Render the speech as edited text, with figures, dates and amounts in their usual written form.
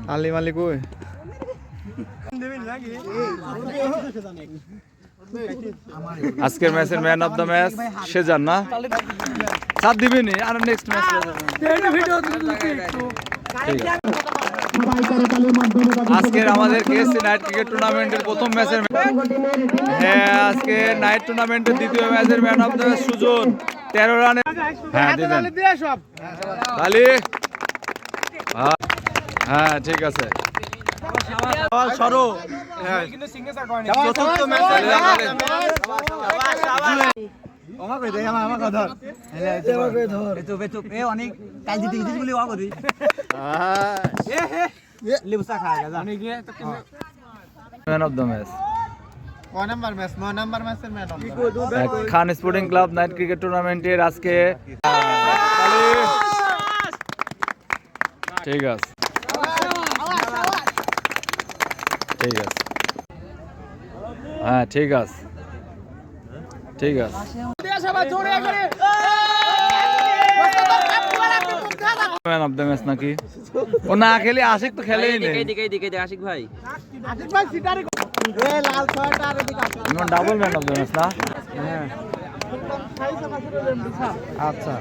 আলি মালি কই আজকের ম্যাচের man of the match Shezan না সাত দিবেনি আর নেক্সট ম্যাচ আজকের আমাদের কেএসসি নাইট ক্রিকেট টুর্নামেন্টের প্রথম ম্যাচের হ্যাঁ আজকে নাইট টুর্নামেন্টের দ্বিতীয় ম্যাচের man of the match Sujan 13 রানে হ্যাঁ দিবেন তালি হ্যাঁ ঠিক আছে সরো চতুর্থ ম্যাচ অনেক কাল জিতে গেছিস বলে করি man of the match number ম্যাচের man of Khan sporting club night cricket টুর্নামেন্টের আজকে ঠিক আছে ঠিক আছে হ্যাঁ ঠিক আছে ঠিক আছে ম্যান অফ দ্য ম্যাচ নাকি ও না খেলে আশিক তো খেলেই নেই আশিক ভাই double man of the match না আচ্ছা